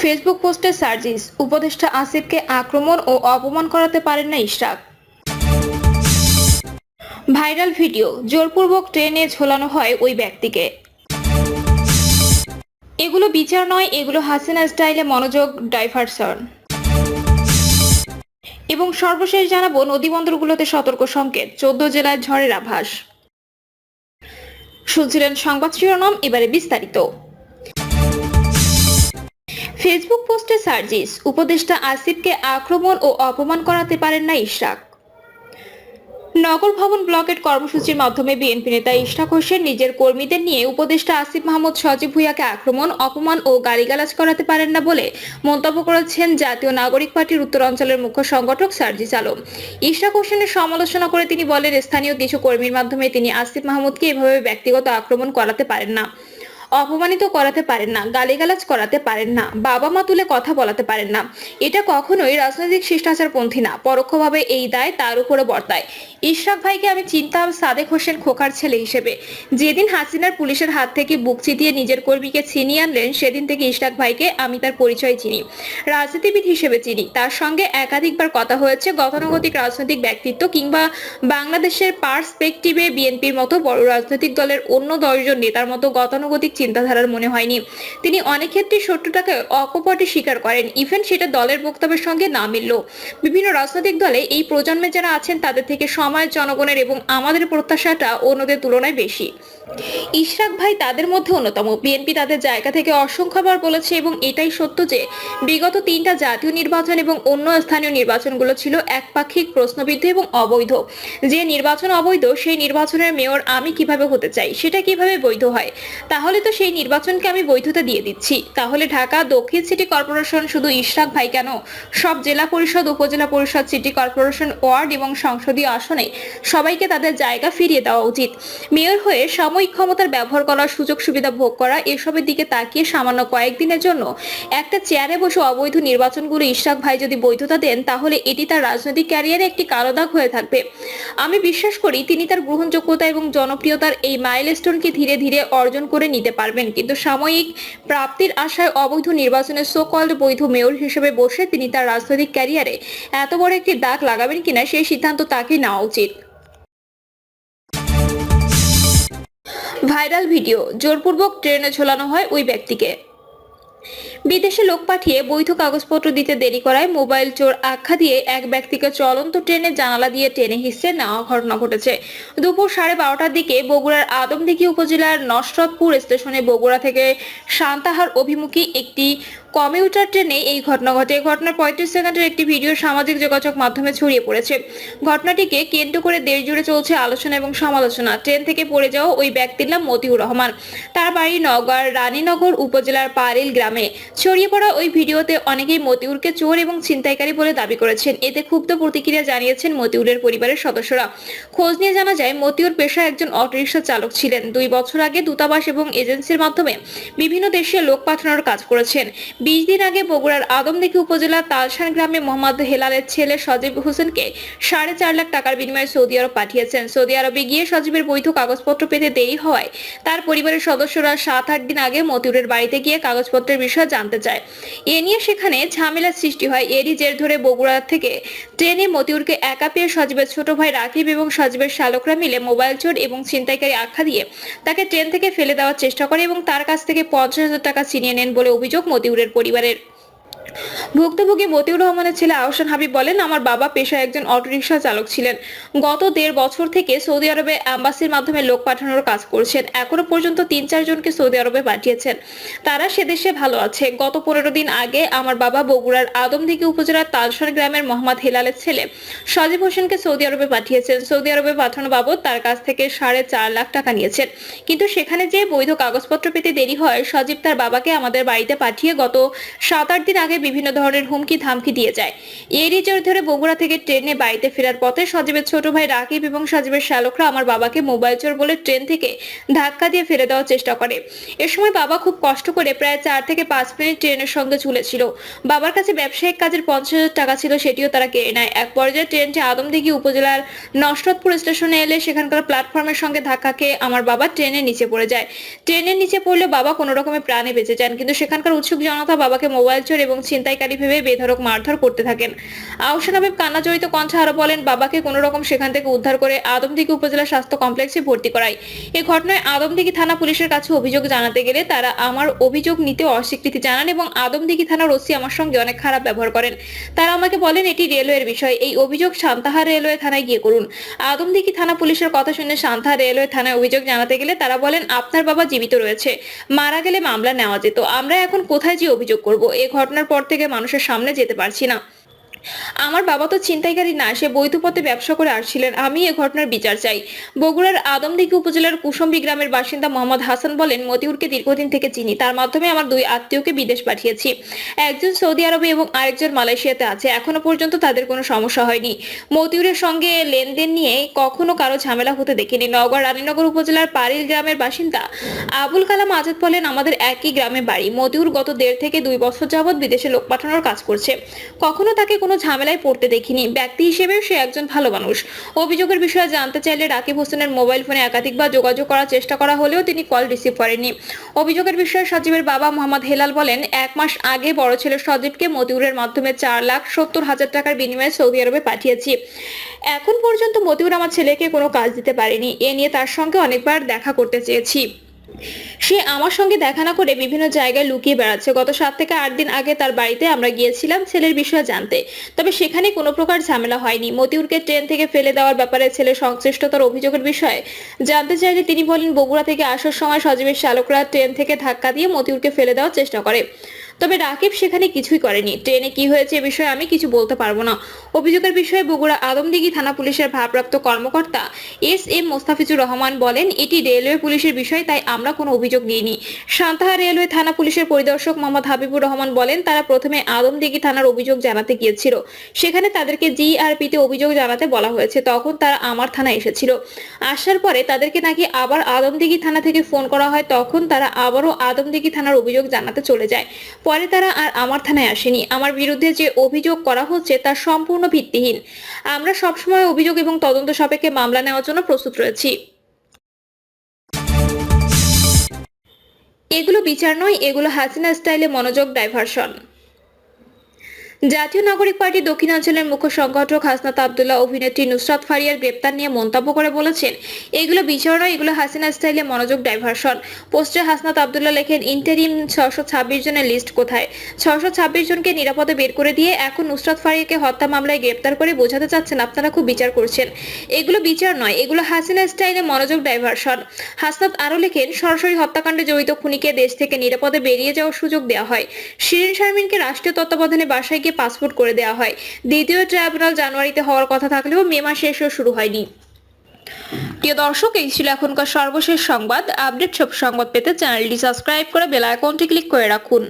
Facebook পোস্টে সার্জিস উপদেষ্টা আসিফকে আক্রমণ ও অপমান করাতে পারেন না ইশরাক। ভাইরাল ভিডিও, জোরপূর্বক ট্রেনে ঝোলানো হয় ওই ব্যক্তিকে। এগুলো বিচার নয়, এগুলো হাসিনা স্টাইলে মনোযোগ ডাইভারশন। এবং সর্বশেষ জানাবো, নদীবন্দরগুলোতে সতর্ক সংকেত, 14 জেলায় ঝড়ের আভাস। শুনছিলেন সংবাদ শিরোনাম, এবারে বিস্তারিত। ফেসবুক পোস্টে সার্জিস উপদেষ্টা আসিফকে আক্রমণ ও অপমান করাতে পারেন না ইশরাক। নগর ভবন ব্লকের কর্মসূচির মাধ্যমে বিএনপি নেতা ইশরাক হোসেন নিজের কর্মীদের নিয়ে উপদেষ্টা আসিফ মাহমুদ সজীব ভুঁইয়াকে আক্রমণ, অপমান ও গালিগালাজ করাতে পারেন না বলে মন্তব্য করেছেন জাতীয় নাগরিক পার্টির উত্তরাঞ্চলের মুখ্য সংগঠক সার্জিস আলম। ইশরাক হোসেনের সমালোচনা করে তিনি বলেন, স্থানীয় কিছু কর্মীর মাধ্যমে তিনি আসিফ মাহমুদকে এভাবে ব্যক্তিগত আক্রমণ করাতে পারেন না, অপমানিত করাতে পারেন না, গালিগালাজ করাতে পারেন না, বাবা মা তুলে কথা বলাতে পারেন না। এটা কখনোই রাজনৈতিক শিষ্টাচারপন্থী না, পরোক্ষভাবে এই দায় তার উপরে বর্তায়। ইশরাক ভাইকে আমি চিনতাম সাদেক হোসেন খোকার ছেলে হিসেবে। যেদিন হাসিনার পুলিশের হাত থেকে বুক চিতিয়ে নিজের কর্মীকে ছিনিয়ে আনলেন, সেদিন থেকে ইশরাক ভাইকে আমি তার পরিচয় চিনি, রাজনীতিবিদ হিসেবে চিনি। তার সঙ্গে একাধিকবার কথা হয়েছে। গতানুগতিক রাজনৈতিক ব্যক্তিত্ব কিংবা বাংলাদেশের পার্সপেক্টিভে বিএনপির মতো বড় রাজনৈতিক দলের অন্য 10 জন নেতার মতো গতানুগতিক চিন্তাধারার মনে হয়নি। তিনি অনেক ক্ষেত্রে শত্রুতাকে অকপটে স্বীকার করেন, ইভেন সেটা দলের বক্তব্যের সঙ্গে না মিললেও। বিভিন্ন রাজনৈতিক দলে এই প্রজন্মে যারা আছেন তাদের থেকে সময়ের জনগণের এবং আমাদের প্রত্যাশাটা অন্যদের তুলনায় বেশি। ইশরাক ভাই তাদের মধ্যে অন্যতম। বিএনপি তাদের জায়গা থেকে অসংখ্যবার বলেছে এবং এটাই সত্য যে বিগত 3টা জাতীয় নির্বাচন এবং অন্য স্থানীয় নির্বাচনগুলো ছিল একপাক্ষিক, প্রশ্নবিদ্ধ এবং অবৈধ। যে নির্বাচন অবৈধ, সেই নির্বাচনের মেয়র আমি কিভাবে হতে চাই, সেটা কিভাবে বৈধ হয়? তাহলে তো সেই নির্বাচনকে আমি বৈধতা দিয়ে দিচ্ছি। তাহলে ঢাকা দক্ষিণ সিটি কর্পোরেশন শুধু ইশরাক ভাই কেন, সব জেলা পরিষদ, উপজেলা পরিষদ, সিটি কর্পোরেশন, ওয়ার্ড এবং সংসদীয় আসনে সবাইকে তাদের জায়গা ফিরিয়ে দেওয়া উচিত। মেয়র হয়ে সাময়িক ক্ষমতার ব্যবহার করার, সুযোগ সুবিধা ভোগ করা, এসবের দিকে তাকিয়ে সামান্য কয়েকদিনের জন্য একটা চেয়ারে বসে অবৈধ নির্বাচনগুলো ইশরাক ভাই যদি বৈধতা দেন, তাহলে এটি তার রাজনৈতিক ক্যারিয়ারে একটি কালো দাগ হয়ে থাকবে। আমি বিশ্বাস করি তিনি তার গ্রহণযোগ্যতা এবং জনপ্রিয়তার এই মাইলস্টোনকে ধীরে ধীরে অর্জন করে নিতে পারবেন, কিন্তু সাময়িক প্রাপ্তির আশায় অবৈধ নির্বাচনে সো কল্ড বৈধ মেয়র হিসেবে বসে তিনি তার রাজনৈতিক ক্যারিয়ারে এত বড় একটি দাগ লাগাবেন কিনা, সেই সিদ্ধান্ত তাকেই নেওয়া উচিত। ভাইরাল ভিডিও, জোরপূর্বক ট্রেনে ঝোলানো হয় ওই ব্যক্তিকে। বিদেশে লোক পাঠিয়ে বৈধ কাগজপত্র দিতে দেরি করায় মোবাইল চোর আখ্যা দিয়ে এক ব্যক্তিকে চলন্ত ট্রেনের জানালা দিয়ে টেনে হিঁচড়ে নেওয়া ঘটনা ঘটেছে। দুপুর 12:30টার দিকে বগুড়ার আদমদীঘি উপজেলার নসরতপুর স্টেশনে বগুড়া থেকে সান্তাহার অভিমুখী একটি কমিউটার ট্রেনে এই ঘটনা ঘটে। ঘটনার 35 সেকেন্ডের একটি ভিডিও সামাজিক যোগাযোগ মাধ্যমে ছড়িয়ে পড়েছে। ঘটনাটিকে কেন্দ্র করে দেশ জুড়ে চলছে আলোচনা এবং সমালোচনা। ট্রেন থেকে পড়ে যাওয়া ওই ব্যক্তির নাম মতিউর রহমান। তার বাড়ি নওগাঁর রানীনগর উপজেলার পারিল গ্রামে। ছড়িয়ে পড়া ওই ভিডিওতে অনেকেই মতিউরকে চোর এবং ছিনতাইকারী বলে দাবি করেছেন। এতে ক্ষুব্ধ প্রতিক্রিয়া জানিয়েছেন মতিউরের পরিবারের সদস্যরা। খোঁজ নিয়ে জানা যায়, মতিউর পেশায় একজন অটোরিকশা চালক ছিলেন। 2 বছর আগে দূতাবাস এবং এজেন্সির মাধ্যমে বিভিন্ন দেশে লোক পাঠানোর কাজ করেছেন। 20 দিন আগে বগুড়ার আদমদীঘি উপজেলার তালশান গ্রামে মোহাম্মদ হেলালের ছেলে সজীব হোসেনকে 4.5 লাখ টাকার বিনিময়ে সৌদি আরব পাঠিয়েছেন। সৌদি আরবে গিয়ে সজীবের বৈধ কাগজপত্র পেতে দেরি হওয়ায় তার পরিবারের সদস্যরা 7-8 দিন আগে মতিউরের বাড়িতে গিয়ে কাগজপত্রের বিষয়ে জানতে চায়। এ নিয়ে সেখানে ঝামেলার সৃষ্টি হয়। এরই জের ধরে বগুড়া থেকে ট্রেনে মতিউরকে একা পেয়ে সজীবের ছোট ভাই রাকিব এবং সজীবের শালকরা মিলে মোবাইল চোর এবং ছিনতাইকারী আখ্যা দিয়ে তাকে ট্রেন থেকে ফেলে দেওয়ার চেষ্টা করে এবং তার কাছ থেকে 50,000 টাকা ছিনিয়ে নেন বলে অভিযোগ মতিউরের পরিবারের। ভুক্তভোগী মতিউর রহমানের ছেলে আহসান হাবিব বলেন, আমার বাবা পেশায় একজন অটোরিকশা চালক ছিলেন। গত 1.5 বছর থেকে সৌদি আরবে অ্যাম্বাসির মাধ্যমে লোক পাঠানোর কাজ করছেন। এখনো পর্যন্ত 3-4 জনকে সৌদি আরবে পাঠিয়েছেন। তারা সে দেশে ভালো আছে। গত 15 দিন আগে আমার বাবা বগুড়ার আদমদীঘি উপজেলার তালশান গ্রামের মোহাম্মদ হেলালের ছেলে সজীব হোসেনকে সৌদি আরবে পাঠিয়েছেন। সৌদি আরবে পাঠানো বাবদ তার কাছ থেকে 4.5 লাখ টাকা নিয়েছেন। কিন্তু সেখানে যে বৈধ কাগজপত্র পেতে দেরি হয়, সজীব তার বাবাকে আমাদের বাড়িতে পাঠিয়ে গত 7-8 দিন আগে গেলে বিভিন্ন ধরনের হুমকি ধামকি দিয়ে যায়। এরই জের ধরে বগুড়া থেকে ট্রেনে বাড়িতে ফেরার পথে সজীবের ছোট ভাই রাকিব এবং সজীবের শ্যালকরা আমার বাবাকে মোবাইল চোর বলে ট্রেন থেকে ধাক্কা দিয়ে ফেলে দেওয়ার চেষ্টা করে। এ সময় বাবা খুব কষ্ট করে প্রায় 4 থেকে 5 মিনিট ট্রেনের সঙ্গে ঝুলেছিল। বাবার কাছে ব্যবসায়িক কাজের 50,000 টাকা ছিল, সেটিও তারা কেড়ে নেয়। এক পর্যায়ে ট্রেনটি আদমদীঘি উপজেলার নসরতপুর স্টেশনে এলে সেখানকার প্ল্যাটফর্মের সঙ্গে ধাক্কা খেয়ে আমার বাবা ট্রেনের নিচে পড়ে যায়। ট্রেনের নিচে পড়লে বাবা কোনো রকমে প্রাণে বেঁচে যান, কিন্তু সেখানকার উৎসুক জনতা বাবাকে মোবাইল চোর এবং ছিনতাইকারী ভেবে বেধড়ক মারধর করতে থাকেন। আহসান হাবিব কান্না জড়িত কণ্ঠে আরো বলেন, বাবাকে কোনো রকম সেখান থেকে উদ্ধার করে আদমদীঘি উপজেলা স্বাস্থ্য কমপ্লেক্সে ভর্তি করায়। এই ঘটনায় আদমদীঘি থানা পুলিশের কাছে অভিযোগ জানাতে গেলে তারা আমার অভিযোগ নিতে অস্বীকৃতি জানান এবং আদমদীঘি থানার ওসি আমার সঙ্গে অনেক খারাপ ব্যবহার করেন। তারা আমাকে বলেন, এটি রেলওয়ের বিষয়, এই অভিযোগ সান্তাহার রেলওয়ে থানায় গিয়ে করুন। আদমদীঘি থানা পুলিশের কথা শুনে সান্তাহার রেলওয়ে থানায় অভিযোগ জানাতে গেলে তারা বলেন, আপনার বাবা জীবিত রয়েছে, মারা গেলে মামলা নেওয়া যেত, আমরা এখন কোথায় যে অভিযোগ করব? এই ঘটনার পর থেকে মানুষের সামনে যেতে পারছি না। আমার বাবা তো ছিনতাইকারী না, সে বৈধ পথে ব্যবসা করে আসছিলেন। আমি এ ঘটনার বিচার চাই। বগুড়ার আদমদীঘি উপজেলার কুসুম্বি গ্রামের বাসিন্দা মোহাম্মদ হাসান বলেন, মতিউরকে দীর্ঘদিন থেকে চিনি, তার মাধ্যমে আমার 2 আত্মীয়কে বিদেশ পাঠিয়েছি। একজন সৌদি আরবে এবং আরেকজন মালয়েশিয়াতে আছে। এখনো পর্যন্ত তাদের কোনো সমস্যা হয়নি। মতিউরের সঙ্গে লেনদেন নিয়ে কখনো কারো ঝামেলা হতে দেখিনি। নওগাঁ রানীনগর উপজেলার পারিল গ্রামের বাসিন্দা আবুল কালাম আজাদ বলেন, আমাদের একই গ্রামে বাড়ি। মতিউর গত 1.5 থেকে 2 বছর যাবৎ বিদেশে লোক পাঠানোর কাজ করছে। কখনো তাকে কোনো ঝামেলায় পড়তে দেখিনি। ব্যক্তি হিসেবেও সে একজন ভালো মানুষ। অভিযোগের বিষয়ে জানতে চাইলে রাকিব হোসেনের মোবাইল ফোনে একাধিকবার যোগাযোগ করার চেষ্টা করা হলেও তিনি কল রিসিভ করেননি। অভিযোগের বিষয়ে সজীবের বাবা মোহাম্মদ হেলাল বলেন, 1 মাস আগে বড় ছেলে সজীবকে মতিউরের মাধ্যমে 4,70,000 টাকার বিনিময়ে সৌদি আরবে পাঠিয়েছি। এখন পর্যন্ত মতিউর আমার ছেলেকে কোনো কাজ দিতে পারেনি। এ নিয়ে তার সঙ্গে অনেকবার দেখা করতে চেয়েছি। সে আমার সঙ্গে দেখা না করে বিভিন্ন জায়গায় লুকিয়ে বেড়াচ্ছে। গত 7 থেকে 8 দিন আগে তার বাড়িতে আমরা গিয়েছিলাম ছেলের বিষয়ে জানতে, তবে সেখানে কোনো প্রকার ঝামেলা হয়নি। মতিউরকে ট্রেন থেকে ফেলে দেওয়ার ব্যাপারে ছেলের সংশ্লিষ্টতার অভিযোগের বিষয়ে জানতে চাইলে তিনি বলেন, বগুড়া থেকে আসার সময় সজীবের চালকরা ট্রেন থেকে ধাক্কা দিয়ে মতিউরকে ফেলে দেওয়ার চেষ্টা করে, তবে রাকিব সেখানে কিছুই করেনি। ট্রেনে কি হয়েছে এ বিষয়ে আমি কিছু বলতে পারবো না। অভিযোগের বিষয়ে বগুড়া আদমদীঘি থানা পুলিশের ভারপ্রাপ্ত কর্মকর্তা এস.এম. মোস্তাফিজুর রহমান বলেন, এটি রেলওয়ে পুলিশের বিষয়, তাই আমরা কোনো অভিযোগ নিইনি। সান্তাহার রেলওয়ে থানা পুলিশের পরিদর্শক মোহাম্মদ হাবিবুর রহমান বলেন, তারা প্রথমে আদমদীঘি থানার অভিযোগ জানাতে গিয়েছিল। সেখানে তাদেরকে জিআরপিতে অভিযোগ জানাতে বলা হয়েছে। তখন তারা আমার থানায় এসেছিল। আসার পরে তাদেরকে নাকি আবার আদমদীঘি থানা থেকে ফোন করা হয়। তখন তারা আবারও আদমদীঘি থানার অভিযোগ জানাতে চলে যায়। পরে তারা আর আমার থানায় আসেনি। আমার বিরুদ্ধে যে অভিযোগ করা হচ্ছে তা সম্পূর্ণ ভিত্তিহীন। আমরা সবসময় অভিযোগ এবং তদন্ত সাপেক্ষে মামলা নেওয়ার জন্য প্রস্তুত রয়েছি। এগুলো বিচার নয়, এগুলো হাসিনা স্টাইলে মনোযোগ ডাইভারশন। জাতীয় নাগরিক পার্টি দক্ষিণাঞ্চলের মুখ্য সংগঠক হাসনাত আব্দুল্লাহ অভিনেত্রী নুসরাত ফারিয়ার গ্রেপ্তার নিয়ে মন্তব্য করে বলেছেন, এগুলো বিচার নয়, এগুলো হাসিনা স্টাইলে মনোযোগ ডাইভারশন। পোস্টে হাসনাত আব্দুল্লাহ লেখেন, ইন্টারিম 626 জনের লিস্ট কোথায়? 626 জনকে নিরাপদে বের করে দিয়ে এখন নুসরাত ফারিয়াকে হত্যা মামলায় গ্রেপ্তার করে বোঝাতে চাচ্ছেন আপনারা খুব বিচার করছেন। এগুলো বিচার নয়, এগুলো হাসিনা স্টাইলে মনোযোগ ডাইভারশন। হাসনাত আরো লেখেন, সরাসরি হত্যাকাণ্ডে জড়িত খুনিকে দেশ থেকে নিরাপদে বেরিয়ে যাওয়ার সুযোগ দেওয়া হয়। শিরিন শারমিনকে রাষ্ট্রীয় তত্ত্বাবধানে বাসায় পাসপোর্ট করে দেওয়া হয়। দ্বিতীয় ট্রাইব্যুনাল জানুয়ারিতে হওয়ার কথা থাকলেও মে মাসে এসেও শুরু হয়নি। প্রিয় দর্শক, এই ছিল এখনকার সর্বশেষ সংবাদ। আপডেট সব সংবাদ পেতে চ্যানেলটি সাবস্ক্রাইব করে বেল আইকনটি ক্লিক করে রাখুন।